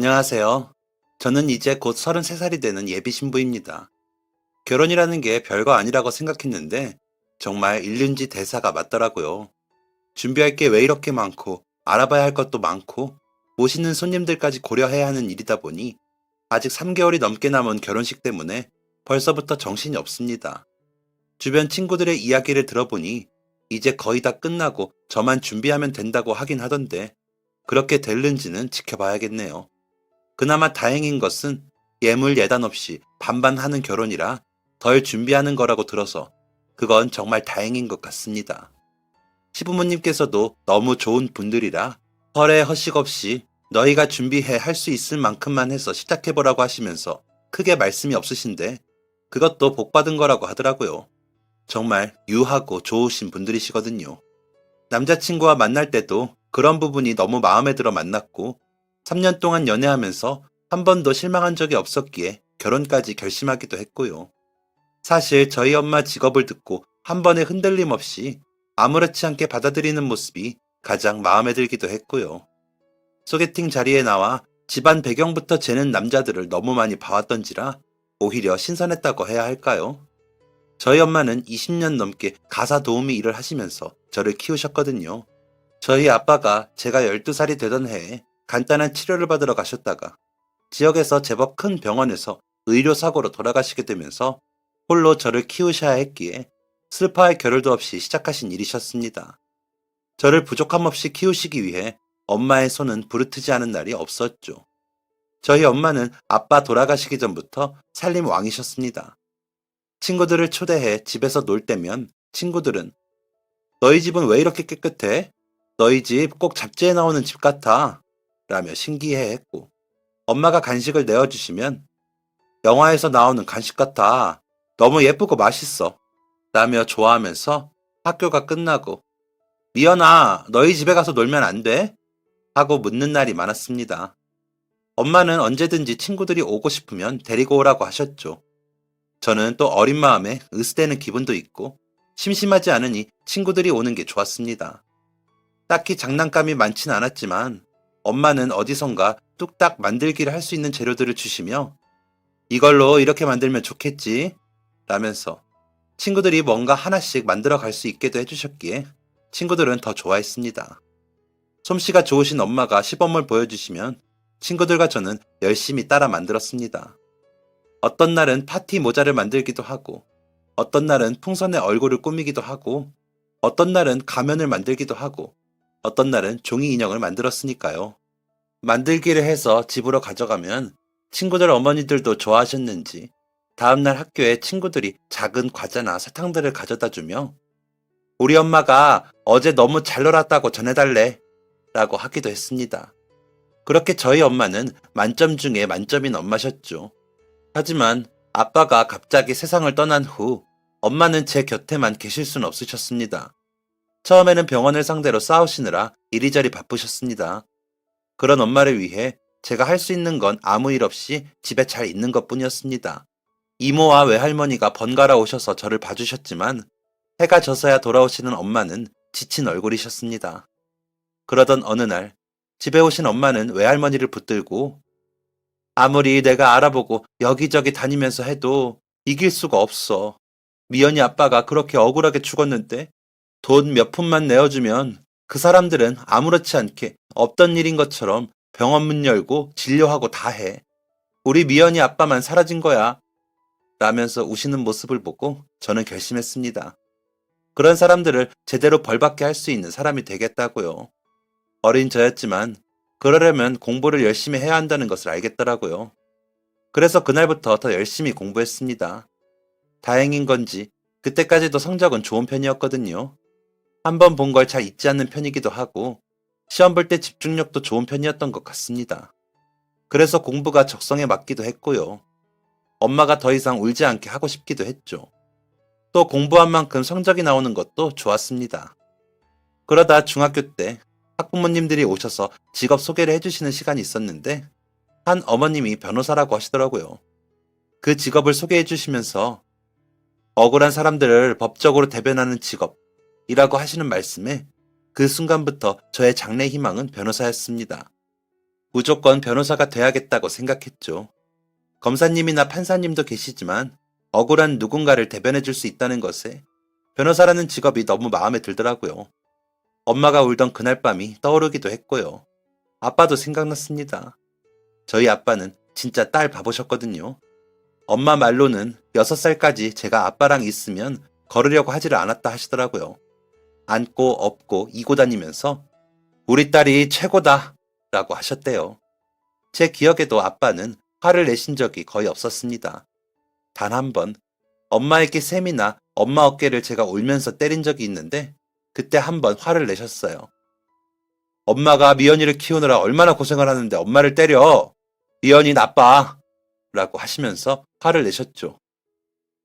안녕하세요. 저는 이제 곧 33살이 되는 예비 신부입니다. 결혼이라는 게 별거 아니라고 생각했는데 정말 일륜지 대사가 맞더라고요. 준비할 게 왜 이렇게 많고 알아봐야 할 것도 많고 모시는 손님들까지 고려해야 하는 일이다 보니 아직 3개월이 넘게 남은 결혼식 때문에 벌써부터 정신이 없습니다. 주변 친구들의 이야기를 들어보니 이제 거의 다 끝나고 저만 준비하면 된다고 하긴 하던데 그렇게 될는지는 지켜봐야겠네요. 그나마 다행인 것은 예물 예단 없이 반반 하는 결혼이라 덜 준비하는 거라고 들어서 그건 정말 다행인 것 같습니다. 시부모님께서도 너무 좋은 분들이라 헐에 허식 없이 너희가 준비해 할 수 있을 만큼만 해서 시작해보라고 하시면서 크게 말씀이 없으신데 그것도 복받은 거라고 하더라고요. 정말 유하고 좋으신 분들이시거든요. 남자친구와 만날 때도 그런 부분이 너무 마음에 들어 만났고 3년 동안 연애하면서 한 번도 실망한 적이 없었기에 결혼까지 결심하기도 했고요. 사실 저희 엄마 직업을 듣고 한 번에 흔들림 없이 아무렇지 않게 받아들이는 모습이 가장 마음에 들기도 했고요. 소개팅 자리에 나와 집안 배경부터 재는 남자들을 너무 많이 봐왔던지라 오히려 신선했다고 해야 할까요? 저희 엄마는 20년 넘게 가사 도우미 일을 하시면서 저를 키우셨거든요. 저희 아빠가 제가 12살이 되던 해에 간단한 치료를 받으러 가셨다가 지역에서 제법 큰 병원에서 의료사고로 돌아가시게 되면서 홀로 저를 키우셔야 했기에 슬퍼할 겨를도 없이 시작하신 일이셨습니다. 저를 부족함 없이 키우시기 위해 엄마의 손은 부르트지 않은 날이 없었죠. 저희 엄마는 아빠 돌아가시기 전부터 살림 왕이셨습니다. 친구들을 초대해 집에서 놀 때면 친구들은 너희 집은 왜 이렇게 깨끗해? 너희 집 꼭 잡지에 나오는 집 같아. 라며 신기해 했고, 엄마가 간식을 내어주시면 영화에서 나오는 간식 같아. 너무 예쁘고 맛있어. 라며 좋아하면서 학교가 끝나고 미연아, 너희 집에 가서 놀면 안 돼? 하고 묻는 날이 많았습니다. 엄마는 언제든지 친구들이 오고 싶으면 데리고 오라고 하셨죠. 저는 또 어린 마음에 으스대는 기분도 있고 심심하지 않으니 친구들이 오는 게 좋았습니다. 딱히 장난감이 많진 않았지만 엄마는 어디선가 뚝딱 만들기를 할 수 있는 재료들을 주시며 이걸로 이렇게 만들면 좋겠지 라면서 친구들이 뭔가 하나씩 만들어 갈 수 있게도 해주셨기에 친구들은 더 좋아했습니다. 솜씨가 좋으신 엄마가 시범을 보여주시면 친구들과 저는 열심히 따라 만들었습니다. 어떤 날은 파티 모자를 만들기도 하고 어떤 날은 풍선의 얼굴을 꾸미기도 하고 어떤 날은 가면을 만들기도 하고 어떤 날은 종이 인형을 만들었으니까요. 만들기를 해서 집으로 가져가면 친구들 어머니들도 좋아하셨는지 다음날 학교에 친구들이 작은 과자나 사탕들을 가져다 주며 우리 엄마가 어제 너무 잘 놀았다고 전해달래 라고 하기도 했습니다. 그렇게 저희 엄마는 만점 중에 만점인 엄마셨죠. 하지만 아빠가 갑자기 세상을 떠난 후 엄마는 제 곁에만 계실 수는 없으셨습니다. 처음에는 병원을 상대로 싸우시느라 이리저리 바쁘셨습니다. 그런 엄마를 위해 제가 할 수 있는 건 아무 일 없이 집에 잘 있는 것 뿐이었습니다. 이모와 외할머니가 번갈아 오셔서 저를 봐주셨지만 해가 져서야 돌아오시는 엄마는 지친 얼굴이셨습니다. 그러던 어느 날 집에 오신 엄마는 외할머니를 붙들고 아무리 내가 알아보고 여기저기 다니면서 해도 이길 수가 없어. 미연이 아빠가 그렇게 억울하게 죽었는데 돈 몇 푼만 내어주면 그 사람들은 아무렇지 않게 없던 일인 것처럼 병원 문 열고 진료하고 다 해. 우리 미연이 아빠만 사라진 거야. 라면서 우시는 모습을 보고 저는 결심했습니다. 그런 사람들을 제대로 벌받게 할 수 있는 사람이 되겠다고요. 어린 저였지만 그러려면 공부를 열심히 해야 한다는 것을 알겠더라고요. 그래서 그날부터 더 열심히 공부했습니다. 다행인 건지 그때까지도 성적은 좋은 편이었거든요. 한 번 본 걸 잘 잊지 않는 편이기도 하고 시험 볼 때 집중력도 좋은 편이었던 것 같습니다. 그래서 공부가 적성에 맞기도 했고요. 엄마가 더 이상 울지 않게 하고 싶기도 했죠. 또 공부한 만큼 성적이 나오는 것도 좋았습니다. 그러다 중학교 때 학부모님들이 오셔서 직업 소개를 해주시는 시간이 있었는데 한 어머님이 변호사라고 하시더라고요. 그 직업을 소개해 주시면서 억울한 사람들을 법적으로 대변하는 직업이라고 하시는 말씀에 그 순간부터 저의 장래 희망은 변호사였습니다. 무조건 변호사가 돼야겠다고 생각했죠. 검사님이나 판사님도 계시지만 억울한 누군가를 대변해 줄 수 있다는 것에 변호사라는 직업이 너무 마음에 들더라고요. 엄마가 울던 그날 밤이 떠오르기도 했고요. 아빠도 생각났습니다. 저희 아빠는 진짜 딸 바보셨거든요. 엄마 말로는 6살까지 제가 아빠랑 있으면 걸으려고 하지를 않았다 하시더라고요. 안고 업고 이고 다니면서 우리 딸이 최고다 라고 하셨대요. 제 기억에도 아빠는 화를 내신 적이 거의 없었습니다. 단 한 번 엄마에게 셈이나 엄마 어깨를 제가 울면서 때린 적이 있는데 그때 한 번 화를 내셨어요. 엄마가 미연이를 키우느라 얼마나 고생을 하는데 엄마를 때려. 미연이 나빠. 라고 하시면서 화를 내셨죠.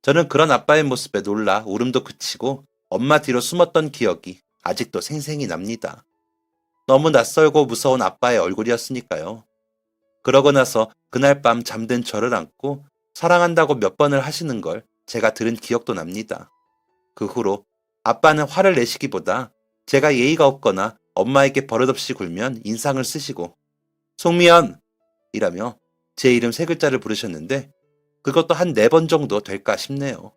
저는 그런 아빠의 모습에 놀라 울음도 그치고 엄마 뒤로 숨었던 기억이 아직도 생생히 납니다. 너무 낯설고 무서운 아빠의 얼굴이었으니까요. 그러고 나서 그날 밤 잠든 저를 안고 사랑한다고 몇 번을 하시는 걸 제가 들은 기억도 납니다. 그 후로 아빠는 화를 내시기보다 제가 예의가 없거나 엄마에게 버릇없이 굴면 인상을 쓰시고 송미연! 이라며 제 이름 3글자를 부르셨는데 그것도 한 4번 정도 될까 싶네요.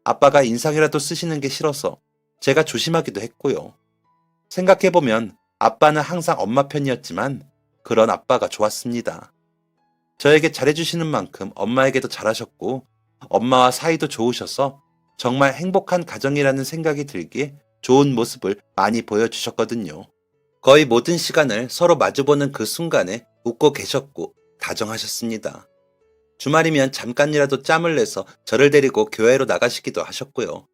아빠가 인상이라도 쓰시는 게 싫어서 제가 조심하기도 했고요. 생각해보면 아빠는 항상 엄마 편이었지만 그런 아빠가 좋았습니다. 저에게 잘해주시는 만큼 엄마에게도 잘하셨고 엄마와 사이도 좋으셔서 정말 행복한 가정이라는 생각이 들기에 좋은 모습을 많이 보여주셨거든요. 거의 모든 시간을 서로 마주보는 그 순간에 웃고 계셨고 다정하셨습니다. 주말이면 잠깐이라도 짬을 내서 저를 데리고 교회로 나가시기도 하셨고요.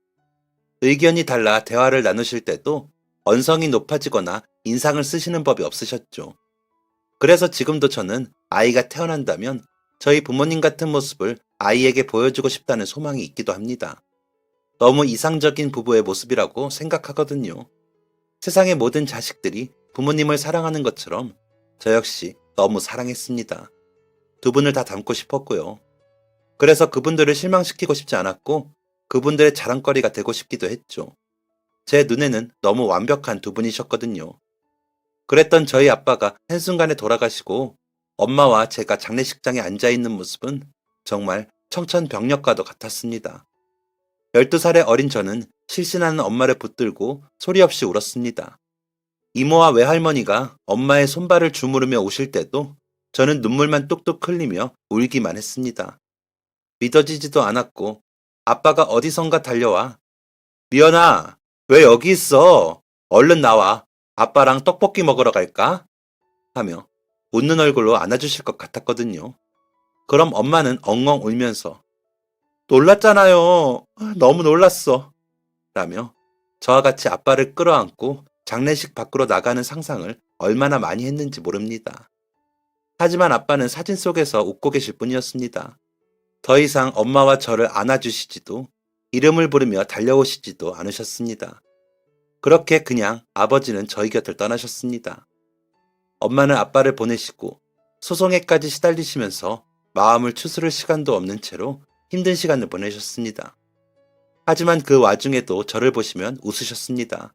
의견이 달라 대화를 나누실 때도 언성이 높아지거나 인상을 쓰시는 법이 없으셨죠. 그래서 지금도 저는 아이가 태어난다면 저희 부모님 같은 모습을 아이에게 보여주고 싶다는 소망이 있기도 합니다. 너무 이상적인 부부의 모습이라고 생각하거든요. 세상의 모든 자식들이 부모님을 사랑하는 것처럼 저 역시 너무 사랑했습니다. 두 분을 다 닮고 싶었고요. 그래서 그분들을 실망시키고 싶지 않았고 그분들의 자랑거리가 되고 싶기도 했죠. 제 눈에는 너무 완벽한 두 분이셨거든요. 그랬던 저희 아빠가 한순간에 돌아가시고 엄마와 제가 장례식장에 앉아있는 모습은 정말 청천벽력과도 같았습니다. 12살의 어린 저는 실신하는 엄마를 붙들고 소리 없이 울었습니다. 이모와 외할머니가 엄마의 손발을 주무르며 오실 때도 저는 눈물만 뚝뚝 흘리며 울기만 했습니다. 믿어지지도 않았고 아빠가 어디선가 달려와 미연아, 왜 여기 있어? 얼른 나와. 아빠랑 떡볶이 먹으러 갈까? 하며 웃는 얼굴로 안아주실 것 같았거든요. 그럼 엄마는 엉엉 울면서 놀랐잖아요. 너무 놀랐어. 라며 저와 같이 아빠를 끌어안고 장례식 밖으로 나가는 상상을 얼마나 많이 했는지 모릅니다. 하지만 아빠는 사진 속에서 웃고 계실 뿐이었습니다. 더 이상 엄마와 저를 안아주시지도 이름을 부르며 달려오시지도 않으셨습니다. 그렇게 그냥 아버지는 저희 곁을 떠나셨습니다. 엄마는 아빠를 보내시고 소송에까지 시달리시면서 마음을 추스를 시간도 없는 채로 힘든 시간을 보내셨습니다. 하지만 그 와중에도 저를 보시면 웃으셨습니다.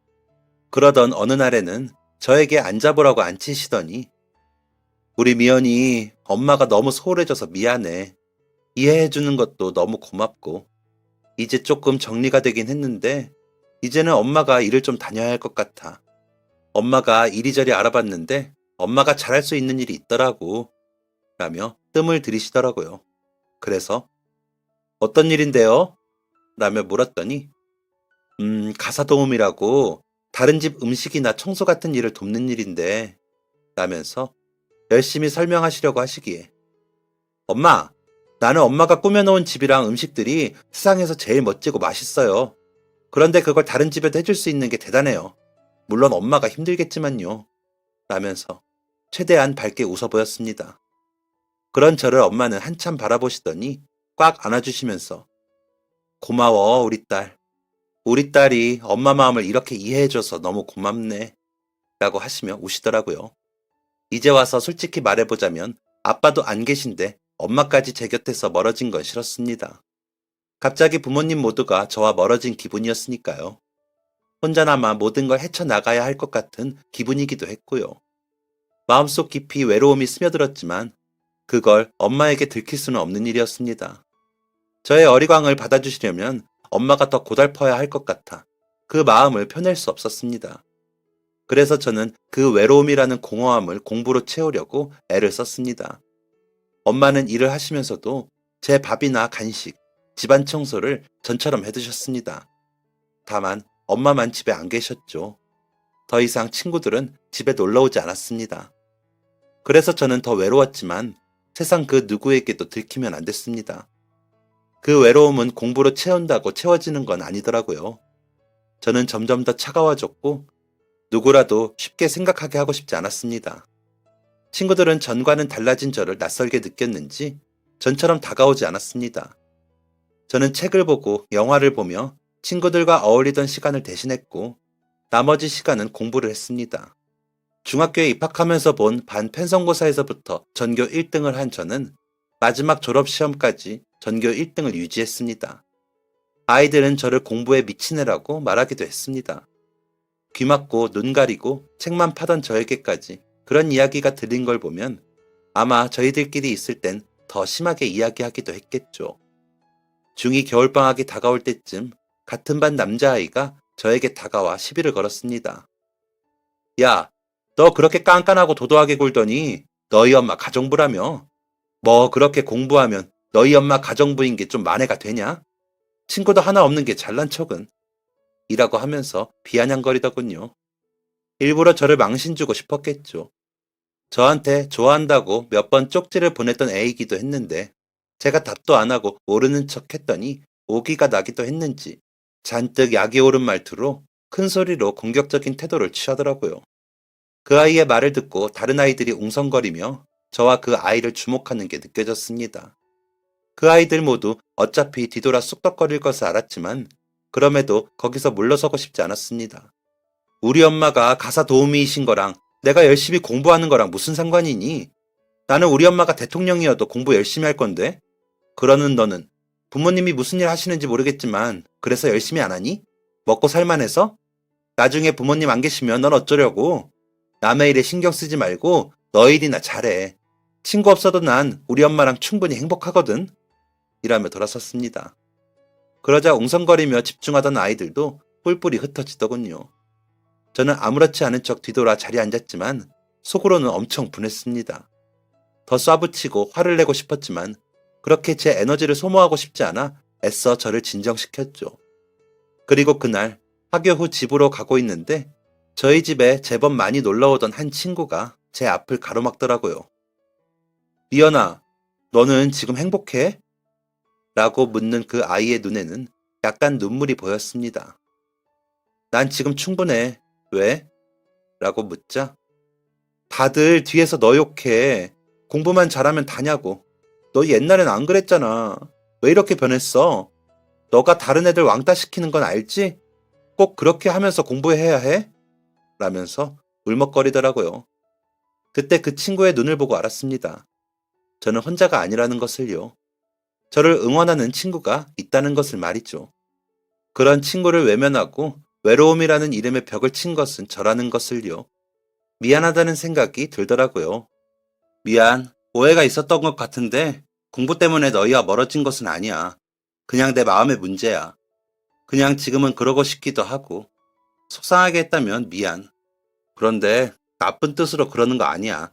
그러던 어느 날에는 저에게 앉아보라고 앉히시더니 우리 미연이 엄마가 너무 소홀해져서 미안해. 이해해주는 것도 너무 고맙고 이제 조금 정리가 되긴 했는데 이제는 엄마가 일을 좀 다녀야 할 것 같아. 엄마가 이리저리 알아봤는데 엄마가 잘할 수 있는 일이 있더라고. 라며 뜸을 들이시더라고요. 그래서 어떤 일인데요? 라며 물었더니 가사도우미라고 다른 집 음식이나 청소 같은 일을 돕는 일인데 라면서 열심히 설명하시려고 하시기에 엄마, 나는 엄마가 꾸며놓은 집이랑 음식들이 세상에서 제일 멋지고 맛있어요. 그런데 그걸 다른 집에도 해줄 수 있는 게 대단해요. 물론 엄마가 힘들겠지만요. 라면서 최대한 밝게 웃어 보였습니다. 그런 저를 엄마는 한참 바라보시더니 꽉 안아주시면서 고마워 우리 딸. 우리 딸이 엄마 마음을 이렇게 이해해줘서 너무 고맙네. 라고 하시며 우시더라고요. 이제 와서 솔직히 말해보자면 아빠도 안 계신데 엄마까지 제 곁에서 멀어진 건 싫었습니다. 갑자기 부모님 모두가 저와 멀어진 기분이었으니까요. 혼자나마 모든 걸 헤쳐나가야 할 것 같은 기분이기도 했고요. 마음속 깊이 외로움이 스며들었지만 그걸 엄마에게 들킬 수는 없는 일이었습니다. 저의 어리광을 받아주시려면 엄마가 더 고달퍼야 할 것 같아 그 마음을 펴낼 수 없었습니다. 그래서 저는 그 외로움이라는 공허함을 공부로 채우려고 애를 썼습니다. 엄마는 일을 하시면서도 제 밥이나 간식, 집안 청소를 전처럼 해두셨습니다. 다만 엄마만 집에 안 계셨죠. 더 이상 친구들은 집에 놀러 오지 않았습니다. 그래서 저는 더 외로웠지만 세상 그 누구에게도 들키면 안 됐습니다. 그 외로움은 공부로 채운다고 채워지는 건 아니더라고요. 저는 점점 더 차가워졌고 누구라도 쉽게 생각하게 하고 싶지 않았습니다. 친구들은 전과는 달라진 저를 낯설게 느꼈는지 전처럼 다가오지 않았습니다. 저는 책을 보고 영화를 보며 친구들과 어울리던 시간을 대신했고 나머지 시간은 공부를 했습니다. 중학교에 입학하면서 본 반편성고사에서부터 전교 1등을 한 저는 마지막 졸업시험까지 전교 1등을 유지했습니다. 아이들은 저를 공부에 미친 애라고 말하기도 했습니다. 귀 막고 눈 가리고 책만 파던 저에게까지 그런 이야기가 들린 걸 보면 아마 저희들끼리 있을 땐 더 심하게 이야기하기도 했겠죠. 중2 겨울방학이 다가올 때쯤 같은 반 남자아이가 저에게 다가와 시비를 걸었습니다. 야, 너 그렇게 깐깐하고 도도하게 굴더니 너희 엄마 가정부라며? 뭐 그렇게 공부하면 너희 엄마 가정부인 게 좀 만회가 되냐? 친구도 하나 없는 게 잘난 척은? 이라고 하면서 비아냥거리더군요. 일부러 저를 망신주고 싶었겠죠. 저한테 좋아한다고 몇 번 쪽지를 보냈던 애이기도 했는데 제가 답도 안 하고 모르는 척 했더니 오기가 나기도 했는지 잔뜩 약이 오른 말투로 큰 소리로 공격적인 태도를 취하더라고요. 그 아이의 말을 듣고 다른 아이들이 웅성거리며 저와 그 아이를 주목하는 게 느껴졌습니다. 그 아이들 모두 어차피 뒤돌아 쑥덕거릴 것을 알았지만 그럼에도 거기서 물러서고 싶지 않았습니다. 우리 엄마가 가사 도우미이신 거랑 내가 열심히 공부하는 거랑 무슨 상관이니? 나는 우리 엄마가 대통령이어도 공부 열심히 할 건데? 그러는 너는 부모님이 무슨 일 하시는지 모르겠지만 그래서 열심히 안 하니? 먹고 살만해서? 나중에 부모님 안 계시면 넌 어쩌려고? 남의 일에 신경 쓰지 말고 너 일이나 잘해. 친구 없어도 난 우리 엄마랑 충분히 행복하거든. 이라며 돌아섰습니다. 그러자 웅성거리며 집중하던 아이들도 뿔뿔이 흩어지더군요. 저는 아무렇지 않은 척 뒤돌아 자리에 앉았지만 속으로는 엄청 분했습니다. 더 쏴붙이고 화를 내고 싶었지만 그렇게 제 에너지를 소모하고 싶지 않아 애써 저를 진정시켰죠. 그리고 그날 학교 후 집으로 가고 있는데 저희 집에 제법 많이 놀러오던 한 친구가 제 앞을 가로막더라고요. 미연아, 너는 지금 행복해? 라고 묻는 그 아이의 눈에는 약간 눈물이 보였습니다. 난 지금 충분해. 왜? 라고 묻자 다들 뒤에서 너 욕해. 공부만 잘하면 다냐고. 너 옛날엔 안 그랬잖아. 왜 이렇게 변했어? 너가 다른 애들 왕따 시키는 건 알지? 꼭 그렇게 하면서 공부해야 해? 라면서 울먹거리더라고요. 그때 그 친구의 눈을 보고 알았습니다. 저는 혼자가 아니라는 것을요. 저를 응원하는 친구가 있다는 것을 말이죠. 그런 친구를 외면하고 외로움이라는 이름의 벽을 친 것은 저라는 것을요. 미안하다는 생각이 들더라고요. 미안, 오해가 있었던 것 같은데 공부 때문에 너희와 멀어진 것은 아니야. 그냥 내 마음의 문제야. 그냥 지금은 그러고 싶기도 하고 속상하게 했다면 미안. 그런데 나쁜 뜻으로 그러는 거 아니야.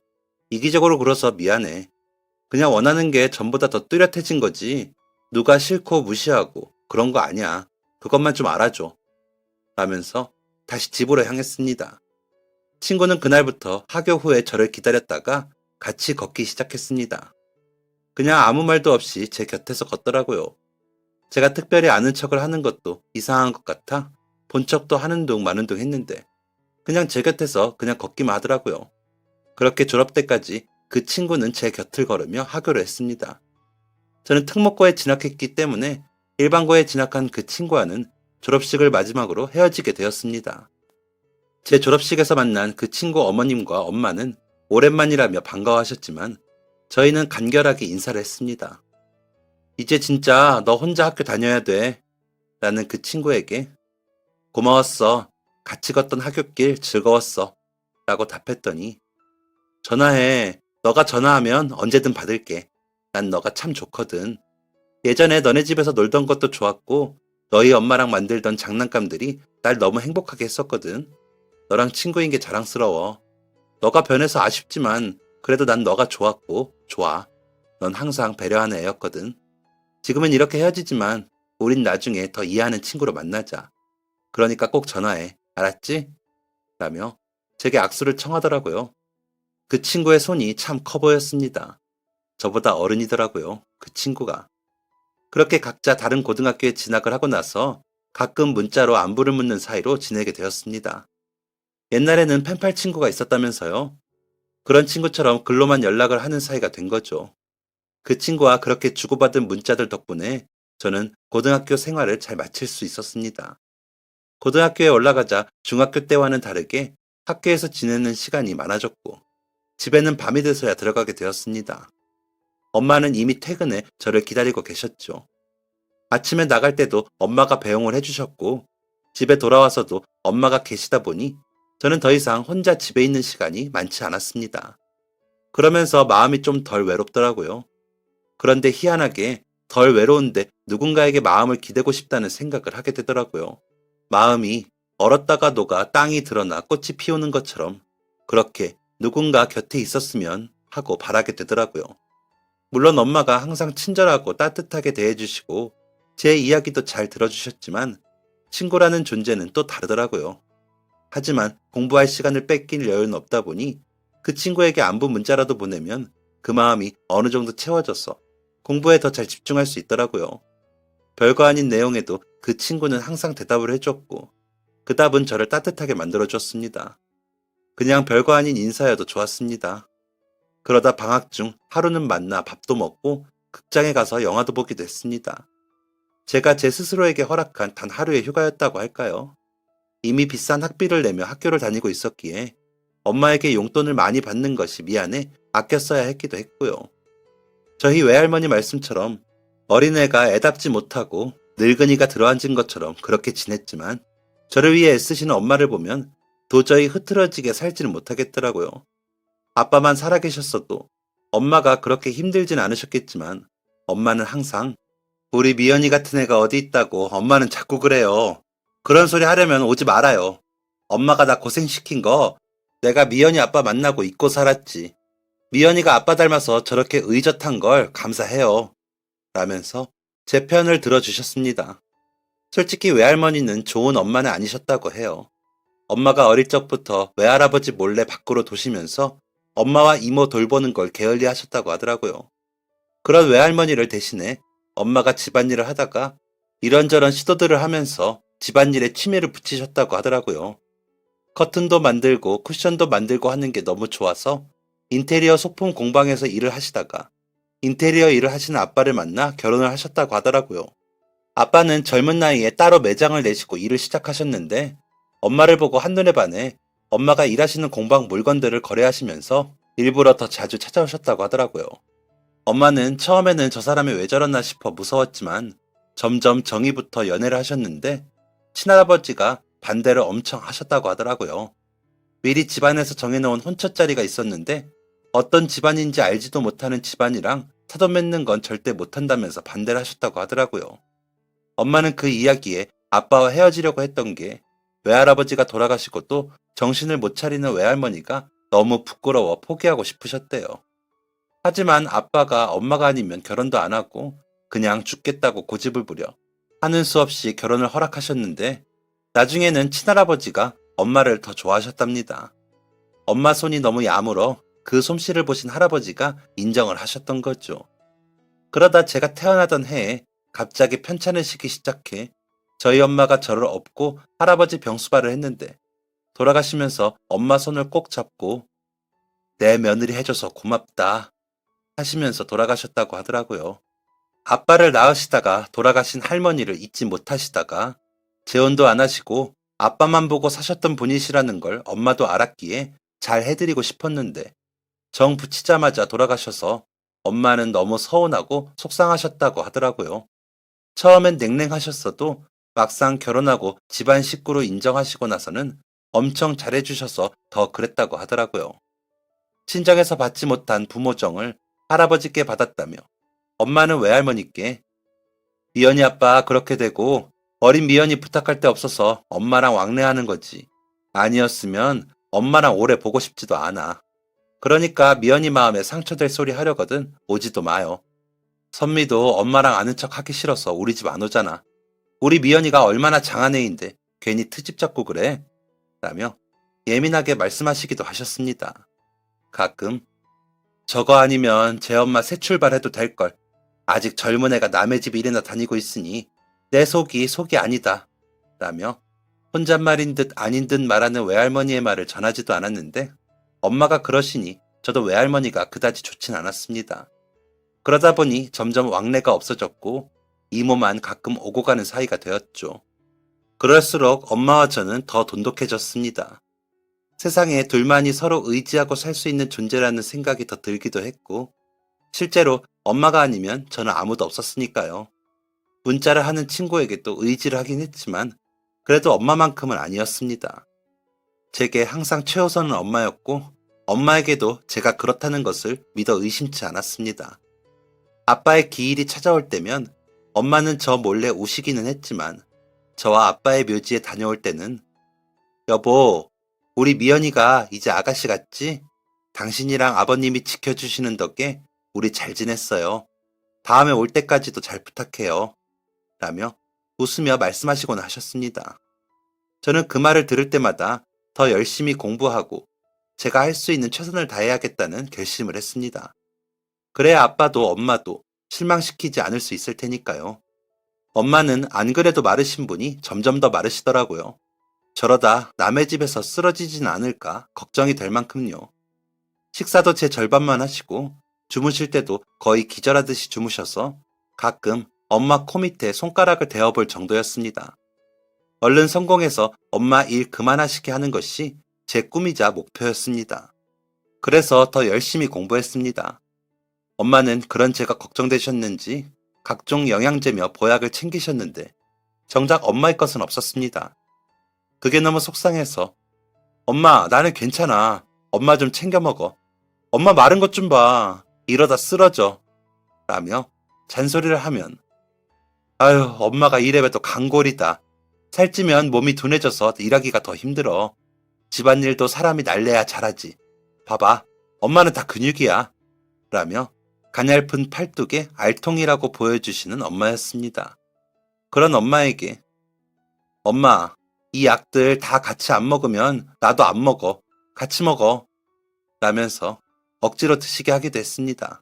이기적으로 굴어서 미안해. 그냥 원하는 게 전보다 더 뚜렷해진 거지. 누가 싫고 무시하고 그런 거 아니야. 그것만 좀 알아줘. 라면서 다시 집으로 향했습니다. 친구는 그날부터 학교 후에 저를 기다렸다가 같이 걷기 시작했습니다. 그냥 아무 말도 없이 제 곁에서 걷더라고요. 제가 특별히 아는 척을 하는 것도 이상한 것 같아 본 척도 하는 둥 마는 둥 했는데 그냥 제 곁에서 그냥 걷기만 하더라고요. 그렇게 졸업 때까지 그 친구는 제 곁을 걸으며 학교를 했습니다. 저는 특목고에 진학했기 때문에 일반고에 진학한 그 친구와는 졸업식을 마지막으로 헤어지게 되었습니다. 제 졸업식에서 만난 그 친구 어머님과 엄마는 오랜만이라며 반가워하셨지만 저희는 간결하게 인사를 했습니다. 이제 진짜 너 혼자 학교 다녀야 돼. 라는 그 친구에게 고마웠어. 같이 걷던 학교길 즐거웠어. 라고 답했더니 전화해. 너가 전화하면 언제든 받을게. 난 너가 참 좋거든. 예전에 너네 집에서 놀던 것도 좋았고, 너희 엄마랑 만들던 장난감들이 날 너무 행복하게 했었거든. 너랑 친구인 게 자랑스러워. 너가 변해서 아쉽지만, 그래도 난 너가 좋았고, 좋아. 넌 항상 배려하는 애였거든. 지금은 이렇게 헤어지지만, 우린 나중에 더 이해하는 친구로 만나자. 그러니까 꼭 전화해. 알았지? 라며 제게 악수를 청하더라고요. 그 친구의 손이 참 커 보였습니다. 저보다 어른이더라고요. 그 친구가. 그렇게 각자 다른 고등학교에 진학을 하고 나서 가끔 문자로 안부를 묻는 사이로 지내게 되었습니다. 옛날에는 펜팔 친구가 있었다면서요. 그런 친구처럼 글로만 연락을 하는 사이가 된 거죠. 그 친구와 그렇게 주고받은 문자들 덕분에 저는 고등학교 생활을 잘 마칠 수 있었습니다. 고등학교에 올라가자 중학교 때와는 다르게 학교에서 지내는 시간이 많아졌고 집에는 밤이 돼서야 들어가게 되었습니다. 엄마는 이미 퇴근해 저를 기다리고 계셨죠. 아침에 나갈 때도 엄마가 배웅을 해주셨고 집에 돌아와서도 엄마가 계시다 보니 저는 더 이상 혼자 집에 있는 시간이 많지 않았습니다. 그러면서 마음이 좀 덜 외롭더라고요. 그런데 희한하게 덜 외로운데 누군가에게 마음을 기대고 싶다는 생각을 하게 되더라고요. 마음이 얼었다가 녹아 땅이 드러나 꽃이 피우는 것처럼 그렇게 누군가 곁에 있었으면 하고 바라게 되더라고요. 물론 엄마가 항상 친절하고 따뜻하게 대해주시고 제 이야기도 잘 들어주셨지만 친구라는 존재는 또 다르더라고요. 하지만 공부할 시간을 뺏길 여유는 없다 보니 그 친구에게 안부 문자라도 보내면 그 마음이 어느 정도 채워져서 공부에 더 잘 집중할 수 있더라고요. 별거 아닌 내용에도 그 친구는 항상 대답을 해줬고 그 답은 저를 따뜻하게 만들어줬습니다. 그냥 별거 아닌 인사여도 좋았습니다. 그러다 방학 중 하루는 만나 밥도 먹고 극장에 가서 영화도 보기도 했습니다. 제가 제 스스로에게 허락한 단 하루의 휴가였다고 할까요? 이미 비싼 학비를 내며 학교를 다니고 있었기에 엄마에게 용돈을 많이 받는 것이 미안해 아껴 써야 했기도 했고요. 저희 외할머니 말씀처럼 어린애가 애답지 못하고 늙은이가 들어앉은 것처럼 그렇게 지냈지만 저를 위해 애쓰시는 엄마를 보면 도저히 흐트러지게 살지는 못하겠더라고요. 아빠만 살아계셨어도 엄마가 그렇게 힘들진 않으셨겠지만 엄마는 항상 우리 미연이 같은 애가 어디 있다고 엄마는 자꾸 그래요. 그런 소리 하려면 오지 말아요. 엄마가 나 고생시킨 거 내가 미연이 아빠 만나고 잊고 살았지. 미연이가 아빠 닮아서 저렇게 의젓한 걸 감사해요. 라면서 제 편을 들어주셨습니다. 솔직히 외할머니는 좋은 엄마는 아니셨다고 해요. 엄마가 어릴 적부터 외할아버지 몰래 밖으로 도시면서 엄마와 이모 돌보는 걸 게을리 하셨다고 하더라고요. 그런 외할머니를 대신해 엄마가 집안일을 하다가 이런저런 시도들을 하면서 집안일에 취미를 붙이셨다고 하더라고요. 커튼도 만들고 쿠션도 만들고 하는 게 너무 좋아서 인테리어 소품 공방에서 일을 하시다가 인테리어 일을 하시는 아빠를 만나 결혼을 하셨다고 하더라고요. 아빠는 젊은 나이에 따로 매장을 내시고 일을 시작하셨는데 엄마를 보고 한눈에 반해 엄마가 일하시는 공방 물건들을 거래하시면서 일부러 더 자주 찾아오셨다고 하더라고요. 엄마는 처음에는 저 사람이 왜 저러나 싶어 무서웠지만 점점 정이부터 연애를 하셨는데 친할아버지가 반대를 엄청 하셨다고 하더라고요. 미리 집안에서 정해놓은 혼처자리가 있었는데 어떤 집안인지 알지도 못하는 집안이랑 사돈 맺는 건 절대 못한다면서 반대를 하셨다고 하더라고요. 엄마는 그 이야기에 아빠와 헤어지려고 했던 게 외할아버지가 돌아가시고 또 정신을 못 차리는 외할머니가 너무 부끄러워 포기하고 싶으셨대요. 하지만 아빠가 엄마가 아니면 결혼도 안 하고 그냥 죽겠다고 고집을 부려 하는 수 없이 결혼을 허락하셨는데 나중에는 친할아버지가 엄마를 더 좋아하셨답니다. 엄마 손이 너무 야물어 그 솜씨를 보신 할아버지가 인정을 하셨던 거죠. 그러다 제가 태어나던 해에 갑자기 편찮을 시기 시작해 저희 엄마가 저를 업고 할아버지 병수발을 했는데 돌아가시면서 엄마 손을 꼭 잡고 내 며느리 해줘서 고맙다 하시면서 돌아가셨다고 하더라고요. 아빠를 낳으시다가 돌아가신 할머니를 잊지 못하시다가 재혼도 안 하시고 아빠만 보고 사셨던 분이시라는 걸 엄마도 알았기에 잘 해드리고 싶었는데 정 붙이자마자 돌아가셔서 엄마는 너무 서운하고 속상하셨다고 하더라고요. 처음엔 냉랭하셨어도 막상 결혼하고 집안 식구로 인정하시고 나서는 엄청 잘해주셔서 더 그랬다고 하더라고요. 친정에서 받지 못한 부모정을 할아버지께 받았다며 엄마는 외할머니께 미연이 아빠 그렇게 되고 어린 미연이 부탁할 데 없어서 엄마랑 왕래하는 거지. 아니었으면 엄마랑 오래 보고 싶지도 않아. 그러니까 미연이 마음에 상처될 소리 하려거든 오지도 마요. 선미도 엄마랑 아는 척 하기 싫어서 우리 집 안 오잖아. 우리 미연이가 얼마나 장한 애인데 괜히 트집 잡고 그래? 라며 예민하게 말씀하시기도 하셨습니다. 가끔 저거 아니면 제 엄마 새 출발해도 될걸. 아직 젊은 애가 남의 집 일이나 다니고 있으니 내 속이 아니다. 라며 혼잣말인 듯 아닌 듯 말하는 외할머니의 말을 전하지도 않았는데 엄마가 그러시니 저도 외할머니가 그다지 좋진 않았습니다. 그러다 보니 점점 왕래가 없어졌고 이모만 가끔 오고 가는 사이가 되었죠. 그럴수록 엄마와 저는 더 돈독해졌습니다. 세상에 둘만이 서로 의지하고 살 수 있는 존재라는 생각이 더 들기도 했고 실제로 엄마가 아니면 저는 아무도 없었으니까요. 문자를 하는 친구에게 또 의지를 하긴 했지만 그래도 엄마만큼은 아니었습니다. 제게 항상 최우선은 엄마였고 엄마에게도 제가 그렇다는 것을 믿어 의심치 않았습니다. 아빠의 기일이 찾아올 때면 엄마는 저 몰래 우시기는 했지만 저와 아빠의 묘지에 다녀올 때는 여보, 우리 미연이가 이제 아가씨 같지? 당신이랑 아버님이 지켜주시는 덕에 우리 잘 지냈어요. 다음에 올 때까지도 잘 부탁해요. 라며 웃으며 말씀하시곤 하셨습니다. 저는 그 말을 들을 때마다 더 열심히 공부하고 제가 할 수 있는 최선을 다해야겠다는 결심을 했습니다. 그래야 아빠도 엄마도 실망시키지 않을 수 있을 테니까요. 엄마는 안 그래도 마르신 분이 점점 더 마르시더라고요. 저러다 남의 집에서 쓰러지진 않을까 걱정이 될 만큼요. 식사도 제 절반만 하시고 주무실 때도 거의 기절하듯이 주무셔서 가끔 엄마 코 밑에 손가락을 대어볼 정도였습니다. 얼른 성공해서 엄마 일 그만하시게 하는 것이 제 꿈이자 목표였습니다. 그래서 더 열심히 공부했습니다. 엄마는 그런 제가 걱정되셨는지 각종 영양제며 보약을 챙기셨는데 정작 엄마의 것은 없었습니다. 그게 너무 속상해서 엄마 나는 괜찮아. 엄마 좀 챙겨 먹어. 엄마 마른 것 좀 봐. 이러다 쓰러져. 라며 잔소리를 하면 아유 엄마가 이래봬도 강골이다. 살찌면 몸이 둔해져서 일하기가 더 힘들어. 집안일도 사람이 날래야 잘하지. 봐봐 엄마는 다 근육이야. 라며 가냘픈 팔뚝에 알통이라고 보여주시는 엄마였습니다. 그런 엄마에게 엄마 이 약들 다 같이 안 먹으면 나도 안 먹어. 같이 먹어. 라면서 억지로 드시게 하기도 했습니다.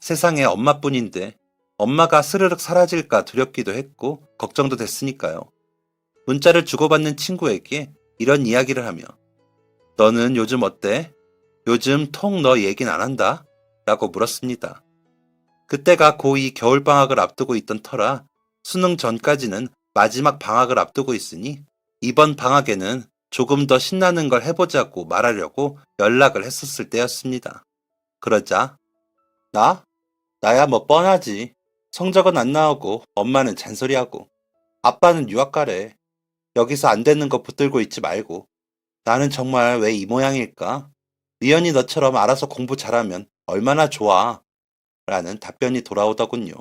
세상에 엄마뿐인데 엄마가 스르륵 사라질까 두렵기도 했고 걱정도 됐으니까요. 문자를 주고받는 친구에게 이런 이야기를 하며 너는 요즘 어때? 요즘 통 너 얘긴 안 한다? 라고 물었습니다. 그때가 고2 겨울방학을 앞두고 있던 터라 수능 전까지는 마지막 방학을 앞두고 있으니 이번 방학에는 조금 더 신나는 걸 해보자고 말하려고 연락을 했었을 때였습니다. 그러자 나? 나야 뭐 뻔하지. 성적은 안 나오고 엄마는 잔소리하고 아빠는 유학 가래. 여기서 안 되는 거 붙들고 있지 말고 나는 정말 왜 이 모양일까? 미연이 너처럼 알아서 공부 잘하면 얼마나 좋아. 라는 답변이 돌아오더군요.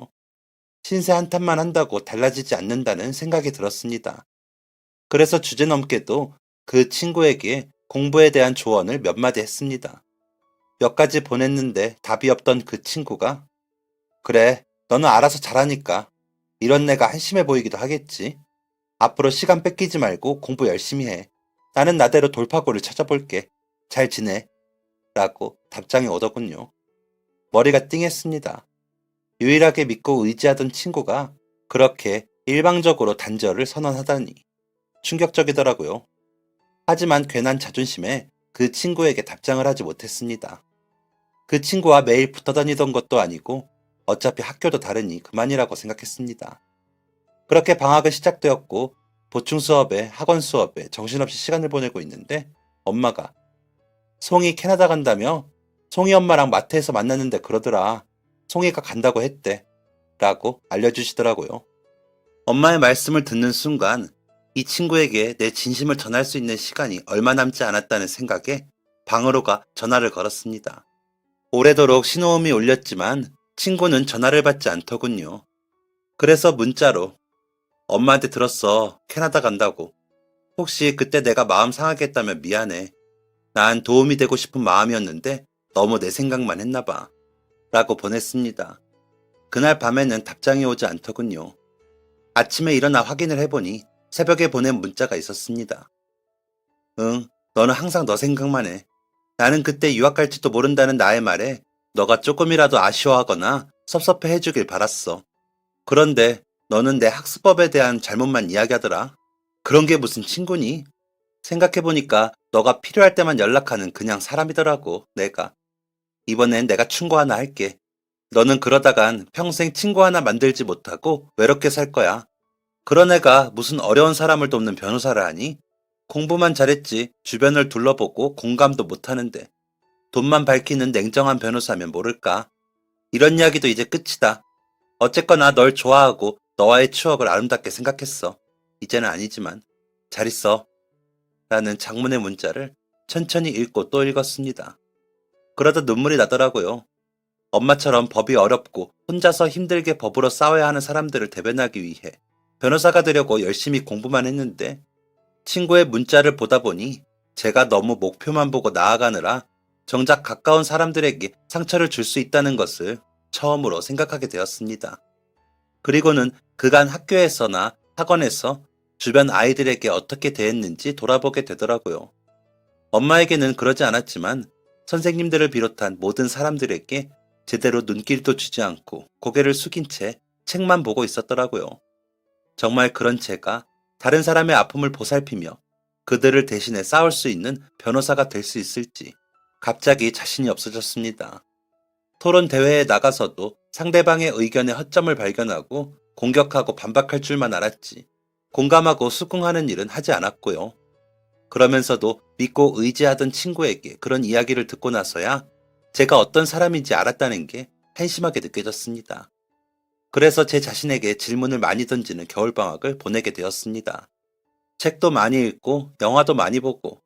신세 한탄만 한다고 달라지지 않는다는 생각이 들었습니다. 그래서 주제넘게도 그 친구에게 공부에 대한 조언을 몇 마디 했습니다. 몇 가지 보냈는데 답이 없던 그 친구가 그래, 너는 알아서 잘하니까 이런 내가 한심해 보이기도 하겠지. 앞으로 시간 뺏기지 말고 공부 열심히 해. 나는 나대로 돌파구를 찾아볼게. 잘 지내. 라고 답장이 오더군요. 머리가 띵했습니다. 유일하게 믿고 의지하던 친구가 그렇게 일방적으로 단절을 선언하다니 충격적이더라고요. 하지만 괜한 자존심에 그 친구에게 답장을 하지 못했습니다. 그 친구와 매일 붙어 다니던 것도 아니고 어차피 학교도 다르니 그만이라고 생각했습니다. 그렇게 방학은 시작되었고 보충 수업에 학원 수업에 정신없이 시간을 보내고 있는데 엄마가 송이 캐나다 간다며? 송이 엄마랑 마트에서 만났는데 그러더라. 송이가 간다고 했대. 라고 알려주시더라고요. 엄마의 말씀을 듣는 순간 이 친구에게 내 진심을 전할 수 있는 시간이 얼마 남지 않았다는 생각에 방으로 가 전화를 걸었습니다. 오래도록 신호음이 울렸지만 친구는 전화를 받지 않더군요. 그래서 문자로 엄마한테 들었어. 캐나다 간다고. 혹시 그때 내가 마음 상하게 했다면 미안해. 난 도움이 되고 싶은 마음이었는데 너무 내 생각만 했나 봐. 라고 보냈습니다. 그날 밤에는 답장이 오지 않더군요. 아침에 일어나 확인을 해보니 새벽에 보낸 문자가 있었습니다. 응, 너는 항상 너 생각만 해. 나는 그때 유학 갈지도 모른다는 나의 말에 너가 조금이라도 아쉬워하거나 섭섭해 해주길 바랐어. 그런데 너는 내 학습법에 대한 잘못만 이야기하더라. 그런 게 무슨 친구니? 생각해보니까 너가 필요할 때만 연락하는 그냥 사람이더라고, 내가. 이번엔 내가 충고 하나 할게. 너는 그러다간 평생 친구 하나 만들지 못하고 외롭게 살 거야. 그런 애가 무슨 어려운 사람을 돕는 변호사를 하니? 공부만 잘했지 주변을 둘러보고 공감도 못하는데 돈만 밝히는 냉정한 변호사면 모를까? 이런 이야기도 이제 끝이다. 어쨌거나 널 좋아하고 너와의 추억을 아름답게 생각했어. 이제는 아니지만 잘 있어. 라는 장문의 문자를 천천히 읽고 또 읽었습니다. 그러다 눈물이 나더라고요. 엄마처럼 법이 어렵고 혼자서 힘들게 법으로 싸워야 하는 사람들을 대변하기 위해 변호사가 되려고 열심히 공부만 했는데 친구의 문자를 보다 보니 제가 너무 목표만 보고 나아가느라 정작 가까운 사람들에게 상처를 줄 수 있다는 것을 처음으로 생각하게 되었습니다. 그리고는 그간 학교에서나 학원에서 주변 아이들에게 어떻게 대했는지 돌아보게 되더라고요. 엄마에게는 그러지 않았지만 선생님들을 비롯한 모든 사람들에게 제대로 눈길도 주지 않고 고개를 숙인 채 책만 보고 있었더라고요. 정말 그런 제가 다른 사람의 아픔을 보살피며 그들을 대신해 싸울 수 있는 변호사가 될 수 있을지 갑자기 자신이 없어졌습니다. 토론 대회에 나가서도 상대방의 의견에 허점을 발견하고 공격하고 반박할 줄만 알았지 공감하고 수긍하는 일은 하지 않았고요. 그러면서도 믿고 의지하던 친구에게 그런 이야기를 듣고 나서야 제가 어떤 사람인지 알았다는 게 한심하게 느껴졌습니다. 그래서 제 자신에게 질문을 많이 던지는 겨울방학을 보내게 되었습니다. 책도 많이 읽고 영화도 많이 보고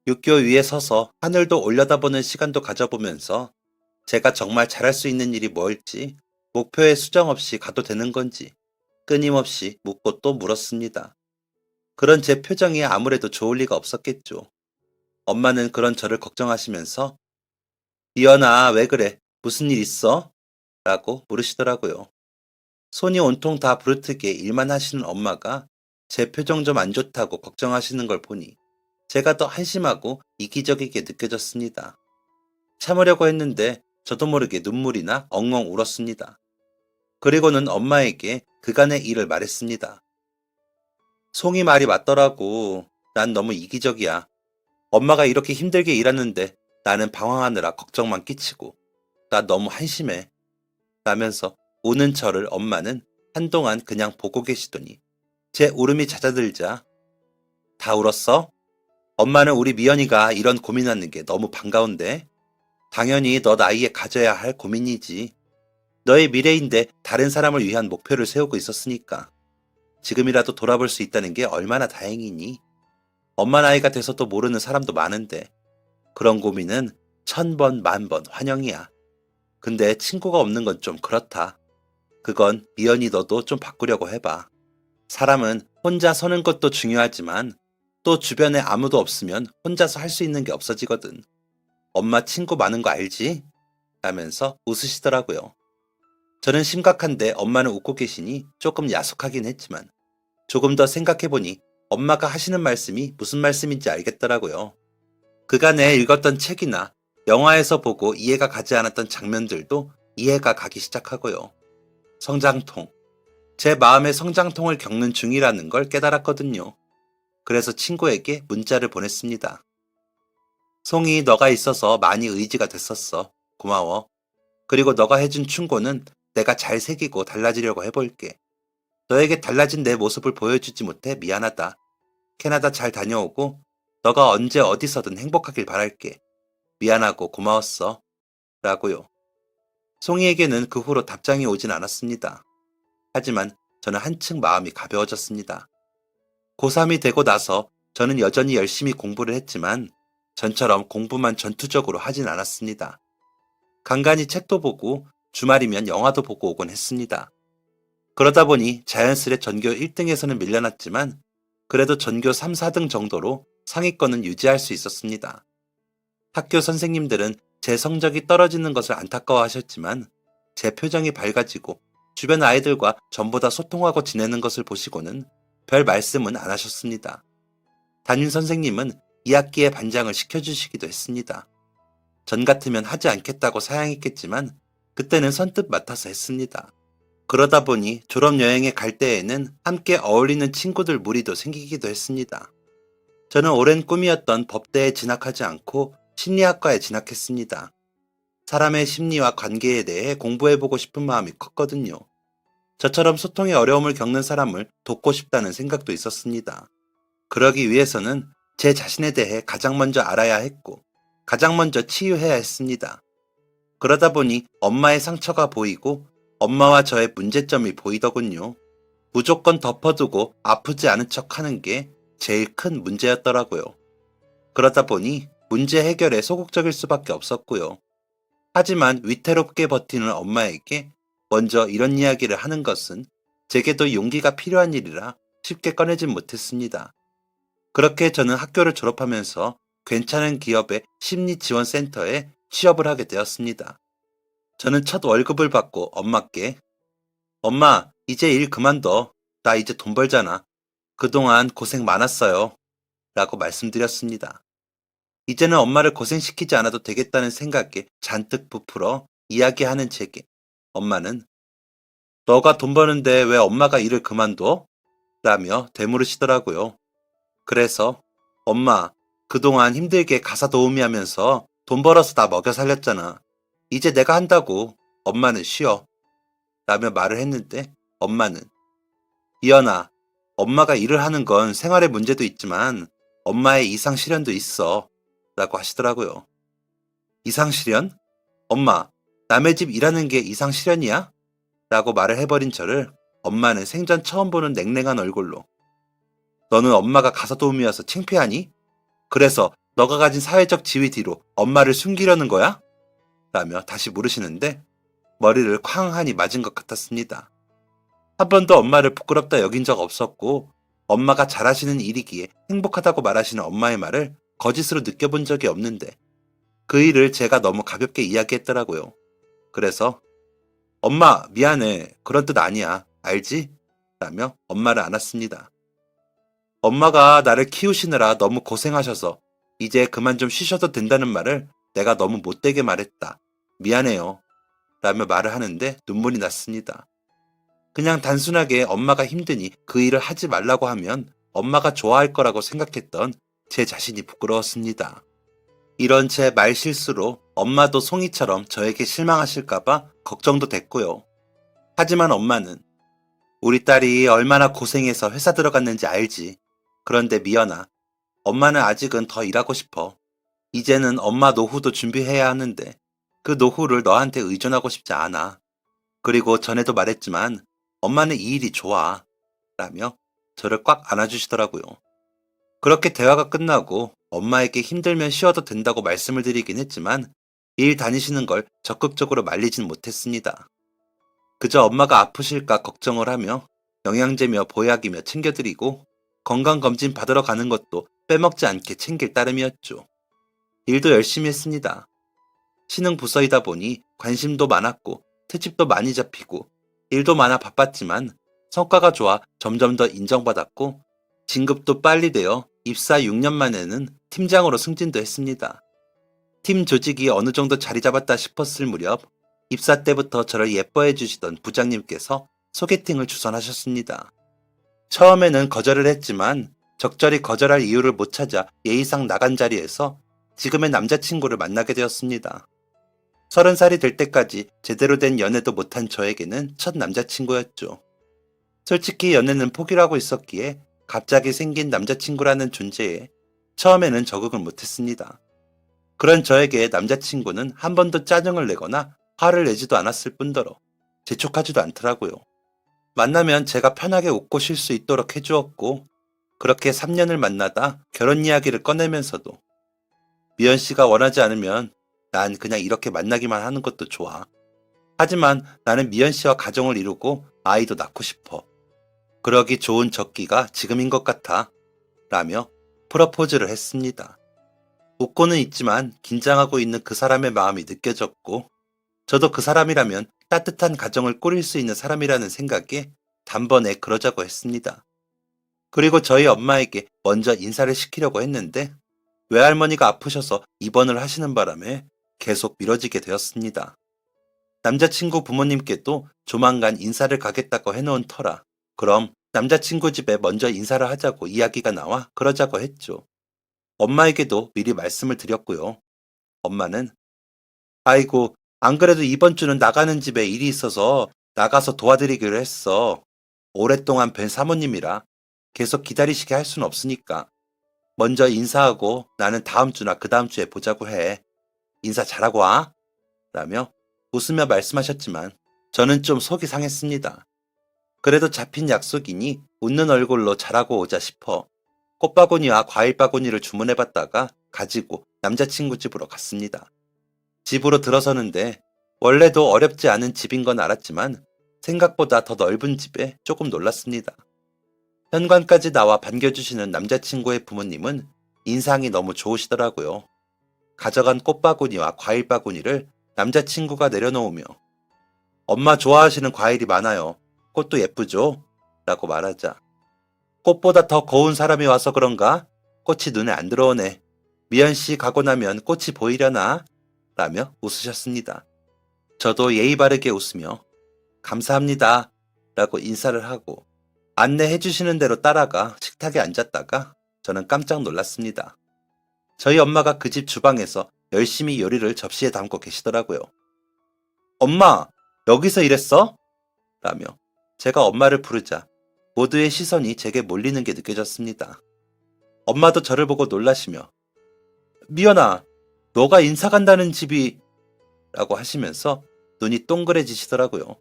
육교 위에 서서 하늘도 올려다보는 시간도 가져보면서 제가 정말 잘할 수 있는 일이 뭘지 목표에 수정 없이 가도 되는 건지 끊임없이 묻고 또 물었습니다. 그런 제 표정이 아무래도 좋을 리가 없었겠죠. 엄마는 그런 저를 걱정하시면서 이연아 왜 그래? 무슨 일 있어? 라고 물으시더라고요. 손이 온통 다 부르트게 일만 하시는 엄마가 제 표정 좀 안 좋다고 걱정하시는 걸 보니 제가 더 한심하고 이기적이게 느껴졌습니다. 참으려고 했는데 저도 모르게 눈물이 나 엉엉 울었습니다. 그리고는 엄마에게 그간의 일을 말했습니다. 송이 말이 맞더라고. 난 너무 이기적이야. 엄마가 이렇게 힘들게 일하는데 나는 방황하느라 걱정만 끼치고 나 너무 한심해. 라면서 우는 저를 엄마는 한동안 그냥 보고 계시더니 제 울음이 잦아들자 다 울었어? 엄마는 우리 미연이가 이런 고민하는 게 너무 반가운데? 당연히 너 나이에 가져야 할 고민이지. 너의 미래인데 다른 사람을 위한 목표를 세우고 있었으니까. 지금이라도 돌아볼 수 있다는 게 얼마나 다행이니? 엄마 나이가 돼서도 모르는 사람도 많은데 그런 고민은 1000번, 10,000번 환영이야. 근데 친구가 없는 건 좀 그렇다. 그건 미연이 너도 좀 바꾸려고 해봐. 사람은 혼자 서는 것도 중요하지만 또 주변에 아무도 없으면 혼자서 할 수 있는 게 없어지거든. 엄마 친구 많은 거 알지? 라면서 웃으시더라고요. 저는 심각한데 엄마는 웃고 계시니 조금 야속하긴 했지만 조금 더 생각해보니 엄마가 하시는 말씀이 무슨 말씀인지 알겠더라고요. 그간에 읽었던 책이나 영화에서 보고 이해가 가지 않았던 장면들도 이해가 가기 시작하고요. 성장통. 제 마음의 성장통을 겪는 중이라는 걸 깨달았거든요. 그래서 친구에게 문자를 보냈습니다. 송이 너가 있어서 많이 의지가 됐었어. 고마워. 그리고 너가 해준 충고는 내가 잘 새기고 달라지려고 해볼게. 너에게 달라진 내 모습을 보여주지 못해 미안하다. 캐나다 잘 다녀오고 너가 언제 어디서든 행복하길 바랄게. 미안하고 고마웠어. 라고요. 송이에게는 그 후로 답장이 오진 않았습니다. 하지만 저는 한층 마음이 가벼워졌습니다. 고3이 되고 나서 저는 여전히 열심히 공부를 했지만 전처럼 공부만 전투적으로 하진 않았습니다. 간간히 책도 보고 주말이면 영화도 보고 오곤 했습니다. 그러다 보니 자연스레 전교 1등에서는 밀려났지만 그래도 전교 3, 4등 정도로 상위권은 유지할 수 있었습니다. 학교 선생님들은 제 성적이 떨어지는 것을 안타까워하셨지만 제 표정이 밝아지고 주변 아이들과 전보다 소통하고 지내는 것을 보시고는 별 말씀은 안 하셨습니다. 담임 선생님은 2학기에 반장을 시켜주시기도 했습니다. 전 같으면 하지 않겠다고 사양했겠지만 그때는 선뜻 맡아서 했습니다. 그러다 보니 졸업여행에 갈 때에는 함께 어울리는 친구들 무리도 생기기도 했습니다. 저는 오랜 꿈이었던 법대에 진학하지 않고 심리학과에 진학했습니다. 사람의 심리와 관계에 대해 공부해보고 싶은 마음이 컸거든요. 저처럼 소통에 어려움을 겪는 사람을 돕고 싶다는 생각도 있었습니다. 그러기 위해서는 제 자신에 대해 가장 먼저 알아야 했고 가장 먼저 치유해야 했습니다. 그러다 보니 엄마의 상처가 보이고 엄마와 저의 문제점이 보이더군요. 무조건 덮어두고 아프지 않은 척 하는 게 제일 큰 문제였더라고요. 그러다 보니 문제 해결에 소극적일 수밖에 없었고요. 하지만 위태롭게 버티는 엄마에게 먼저 이런 이야기를 하는 것은 제게도 용기가 필요한 일이라 쉽게 꺼내진 못했습니다. 그렇게 저는 학교를 졸업하면서 괜찮은 기업의 심리지원센터에 취업을 하게 되었습니다. 저는 첫 월급을 받고 엄마께 엄마, 이제 일 그만둬. 나 이제 돈 벌잖아. 그동안 고생 많았어요. 라고 말씀드렸습니다. 이제는 엄마를 고생시키지 않아도 되겠다는 생각에 잔뜩 부풀어 이야기하는 제게 엄마는 너가 돈 버는데 왜 엄마가 일을 그만둬? 라며 되물으시더라고요. 그래서 엄마, 그동안 힘들게 가사 도우미 하면서 돈 벌어서 나 먹여 살렸잖아. 이제 내가 한다고. 엄마는 쉬어. 라며 말을 했는데 엄마는 이연아, 엄마가 일을 하는 건 생활의 문제도 있지만 엄마의 이상 실현도 있어. 라고 하시더라고요. 이상 실현? 엄마, 남의 집 일하는 게 이상 실현이야? 라고 말을 해버린 저를 엄마는 생전 처음 보는 냉랭한 얼굴로 너는 엄마가 가사 도우미여서 창피하니? 그래서 너가 가진 사회적 지위 뒤로 엄마를 숨기려는 거야? 라며 다시 물으시는데 머리를 쾅 하니 맞은 것 같았습니다. 한 번도 엄마를 부끄럽다 여긴 적 없었고 엄마가 잘하시는 일이기에 행복하다고 말하시는 엄마의 말을 거짓으로 느껴본 적이 없는데 그 일을 제가 너무 가볍게 이야기했더라고요. 그래서 엄마 미안해. 그런 뜻 아니야. 알지? 라며 엄마를 안았습니다. 엄마가 나를 키우시느라 너무 고생하셔서 이제 그만 좀 쉬셔도 된다는 말을 내가 너무 못되게 말했다. 미안해요. 라며 말을 하는데 눈물이 났습니다. 그냥 단순하게 엄마가 힘드니 그 일을 하지 말라고 하면 엄마가 좋아할 거라고 생각했던 제 자신이 부끄러웠습니다. 이런 제 말실수로 엄마도 송이처럼 저에게 실망하실까봐 걱정도 됐고요. 하지만 엄마는 우리 딸이 얼마나 고생해서 회사 들어갔는지 알지. 그런데 미연아, 엄마는 아직은 더 일하고 싶어. 이제는 엄마 노후도 준비해야 하는데 그 노후를 너한테 의존하고 싶지 않아. 그리고 전에도 말했지만 엄마는 이 일이 좋아. 라며 저를 꽉 안아주시더라고요. 그렇게 대화가 끝나고 엄마에게 힘들면 쉬어도 된다고 말씀을 드리긴 했지만 일 다니시는 걸 적극적으로 말리진 못했습니다. 그저 엄마가 아프실까 걱정을 하며 영양제며 보약이며 챙겨드리고 건강검진 받으러 가는 것도 빼먹지 않게 챙길 따름이었죠. 일도 열심히 했습니다. 신흥 부서이다 보니 관심도 많았고 특집도 많이 잡히고 일도 많아 바빴지만 성과가 좋아 점점 더 인정받았고 진급도 빨리 되어 입사 6년 만에는 팀장으로 승진도 했습니다. 팀 조직이 어느 정도 자리 잡았다 싶었을 무렵 입사 때부터 저를 예뻐해 주시던 부장님께서 소개팅을 주선하셨습니다. 처음에는 거절을 했지만 적절히 거절할 이유를 못 찾아 예의상 나간 자리에서 지금의 남자친구를 만나게 되었습니다. 30살이 될 때까지 제대로 된 연애도 못한 저에게는 첫 남자친구였죠. 솔직히 연애는 포기를 하고 있었기에 갑자기 생긴 남자친구라는 존재에 처음에는 적응을 못했습니다. 그런 저에게 남자친구는 한 번도 짜증을 내거나 화를 내지도 않았을 뿐더러 재촉하지도 않더라고요. 만나면 제가 편하게 웃고 쉴 수 있도록 해주었고 그렇게 3년을 만나다 결혼 이야기를 꺼내면서도 미연 씨가 원하지 않으면 난 그냥 이렇게 만나기만 하는 것도 좋아. 하지만 나는 미연 씨와 가정을 이루고 아이도 낳고 싶어. 그러기 좋은 적기가 지금인 것 같아. 라며 프러포즈를 했습니다. 웃고는 있지만 긴장하고 있는 그 사람의 마음이 느껴졌고, 저도 그 사람이라면 따뜻한 가정을 꾸릴 수 있는 사람이라는 생각에 단번에 그러자고 했습니다. 그리고 저희 엄마에게 먼저 인사를 시키려고 했는데 외할머니가 아프셔서 입원을 하시는 바람에 계속 미뤄지게 되었습니다. 남자친구 부모님께도 조만간 인사를 가겠다고 해놓은 터라 그럼 남자친구 집에 먼저 인사를 하자고 이야기가 나와 그러자고 했죠. 엄마에게도 미리 말씀을 드렸고요. 엄마는 아이고, 안 그래도 이번 주는 나가는 집에 일이 있어서 나가서 도와드리기로 했어. 오랫동안 뵌 사모님이라 계속 기다리시게 할 수는 없으니까. 먼저 인사하고 나는 다음 주나 그 다음 주에 보자고 해. 인사 잘하고 와. 라며 웃으며 말씀하셨지만 저는 좀 속이 상했습니다. 그래도 잡힌 약속이니 웃는 얼굴로 잘하고 오자 싶어 꽃바구니와 과일 바구니를 주문해봤다가 가지고 남자친구 집으로 갔습니다. 집으로 들어서는데 원래도 어렵지 않은 집인 건 알았지만 생각보다 더 넓은 집에 조금 놀랐습니다. 현관까지 나와 반겨주시는 남자친구의 부모님은 인상이 너무 좋으시더라고요. 가져간 꽃바구니와 과일 바구니를 남자친구가 내려놓으며 엄마 좋아하시는 과일이 많아요. 꽃도 예쁘죠? 라고 말하자 꽃보다 더 고운 사람이 와서 그런가? 꽃이 눈에 안 들어오네. 미연 씨 가고 나면 꽃이 보이려나? 라며 웃으셨습니다. 저도 예의 바르게 웃으며 감사합니다. 라고 인사를 하고 안내해 주시는 대로 따라가 식탁에 앉았다가 저는 깜짝 놀랐습니다. 저희 엄마가 그 집 주방에서 열심히 요리를 접시에 담고 계시더라고요. 엄마, 여기서 일했어? 라며 제가 엄마를 부르자 모두의 시선이 제게 몰리는 게 느껴졌습니다. 엄마도 저를 보고 놀라시며 미연아, 너가 인사 간다는 집이 라고 하시면서 눈이 동그래지시더라고요.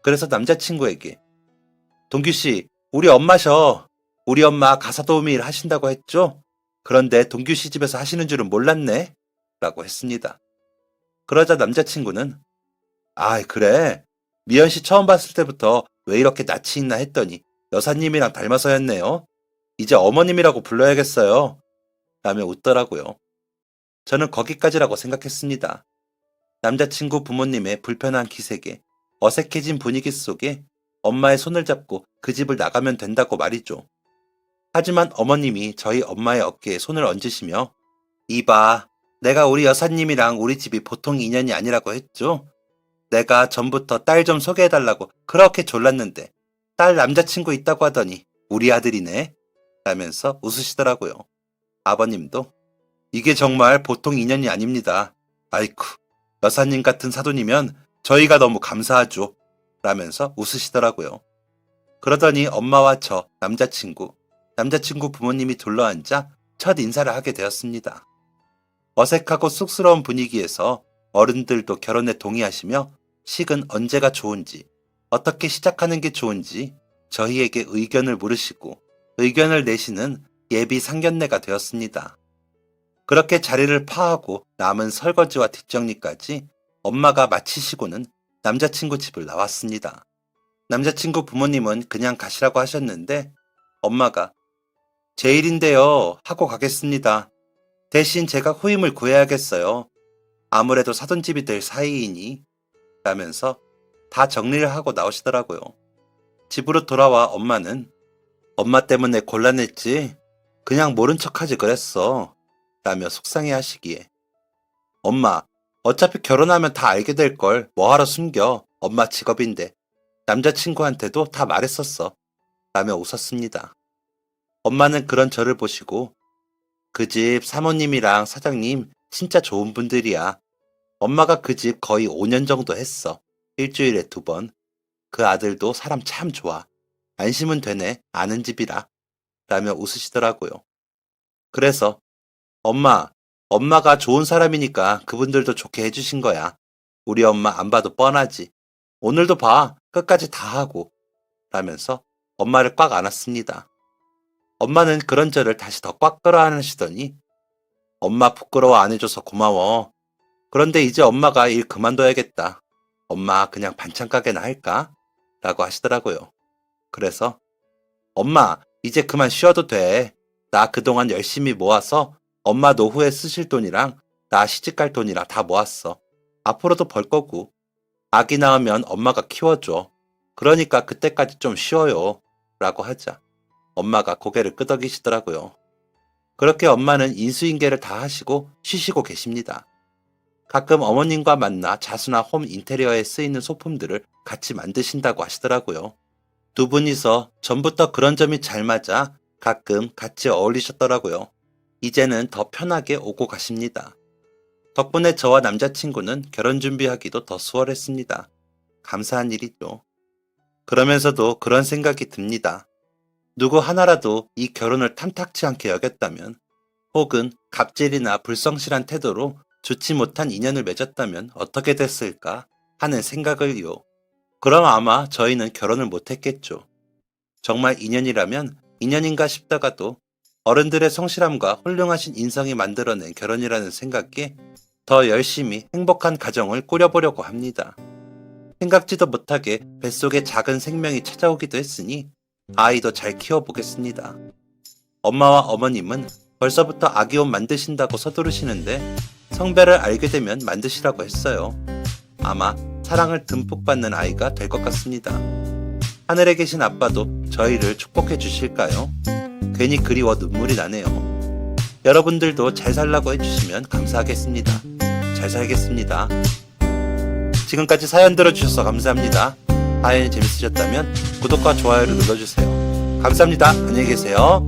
그래서 남자친구에게 동규씨, 우리 엄마셔. 우리 엄마 가사 도우미 일 하신다고 했죠? 그런데 동규씨 집에서 하시는 줄은 몰랐네. 라고 했습니다. 그러자 남자친구는 아, 그래. 미연씨 처음 봤을 때부터 왜 이렇게 낯이 있나 했더니 여사님이랑 닮아서였네요. 이제 어머님이라고 불러야겠어요. 라며 웃더라고요. 저는 거기까지라고 생각했습니다. 남자친구 부모님의 불편한 기색에 어색해진 분위기 속에 엄마의 손을 잡고 그 집을 나가면 된다고 말이죠. 하지만 어머님이 저희 엄마의 어깨에 손을 얹으시며 이봐, 내가 우리 여사님이랑 우리 집이 보통 인연이 아니라고 했죠? 내가 전부터 딸 좀 소개해달라고 그렇게 졸랐는데 딸 남자친구 있다고 하더니 우리 아들이네? 라면서 웃으시더라고요. 아버님도 이게 정말 보통 인연이 아닙니다. 아이쿠, 여사님 같은 사돈이면 저희가 너무 감사하죠. 라면서 웃으시더라고요. 그러더니 엄마와 저, 남자친구 부모님이 둘러앉아 첫 인사를 하게 되었습니다. 어색하고 쑥스러운 분위기에서 어른들도 결혼에 동의하시며 식은 언제가 좋은지, 어떻게 시작하는 게 좋은지 저희에게 의견을 물으시고 의견을 내시는 예비 상견례가 되었습니다. 그렇게 자리를 파하고 남은 설거지와 뒷정리까지 엄마가 마치시고는 남자친구 집을 나왔습니다. 남자친구 부모님은 그냥 가시라고 하셨는데 엄마가 제 일인데요 하고 가겠습니다. 대신 제가 후임을 구해야겠어요. 아무래도 사돈집이 될 사이이니 라면서 다 정리를 하고 나오시더라고요. 집으로 돌아와 엄마는 엄마 때문에 곤란했지? 그냥 모른 척하지 그랬어. 라며 속상해 하시기에 엄마, 어차피 결혼하면 다 알게 될걸 뭐하러 숨겨. 엄마 직업인데. 남자친구한테도 다 말했었어. 라며 웃었습니다. 엄마는 그런 저를 보시고 그 집 사모님이랑 사장님 진짜 좋은 분들이야. 엄마가 그 집 거의 5년 정도 했어. 일주일에 2번. 그 아들도 사람 참 좋아. 안심은 되네. 아는 집이라. 라며 웃으시더라고요. 그래서 엄마가 좋은 사람이니까 그분들도 좋게 해주신 거야. 우리 엄마 안 봐도 뻔하지. 오늘도 봐. 끝까지 다 하고. 라면서 엄마를 꽉 안았습니다. 엄마는 그런 저를 다시 더 꽉 끌어안으시더니 엄마 부끄러워 안 해줘서 고마워. 그런데 이제 엄마가 일 그만둬야겠다. 엄마 그냥 반찬 가게나 할까? 라고 하시더라고요. 그래서 엄마 이제 그만 쉬어도 돼. 나 그동안 열심히 모아서 엄마 노후에 쓰실 돈이랑 나 시집갈 돈이랑 다 모았어. 앞으로도 벌 거고. 아기 낳으면 엄마가 키워줘. 그러니까 그때까지 좀 쉬어요. 라고 하자 엄마가 고개를 끄덕이시더라고요. 그렇게 엄마는 인수인계를 다 하시고 쉬시고 계십니다. 가끔 어머님과 만나 자수나 홈 인테리어에 쓰이는 소품들을 같이 만드신다고 하시더라고요. 두 분이서 전부터 그런 점이 잘 맞아 가끔 같이 어울리셨더라고요. 이제는 더 편하게 오고 가십니다. 덕분에 저와 남자친구는 결혼 준비하기도 더 수월했습니다. 감사한 일이죠. 그러면서도 그런 생각이 듭니다. 누구 하나라도 이 결혼을 탐탁치 않게 여겼다면, 혹은 갑질이나 불성실한 태도로 좋지 못한 인연을 맺었다면 어떻게 됐을까 하는 생각을요. 그럼 아마 저희는 결혼을 못했겠죠. 정말 인연이라면 인연인가 싶다가도 어른들의 성실함과 훌륭하신 인성이 만들어낸 결혼이라는 생각에 더 열심히 행복한 가정을 꾸려보려고 합니다. 생각지도 못하게 뱃속에 작은 생명이 찾아오기도 했으니 아이도 잘 키워보겠습니다. 엄마와 어머님은 벌써부터 아기옷 만드신다고 서두르시는데 성별을 알게 되면 만드시라고 했어요. 아마 사랑을 듬뿍 받는 아이가 될 것 같습니다. 하늘에 계신 아빠도 저희를 축복해 주실까요? 괜히 그리워 눈물이 나네요. 여러분들도 잘 살라고 해주시면 감사하겠습니다. 잘 살겠습니다. 지금까지 사연 들어주셔서 감사합니다. 사연이 재밌으셨다면 구독과 좋아요를 눌러주세요. 감사합니다. 안녕히 계세요.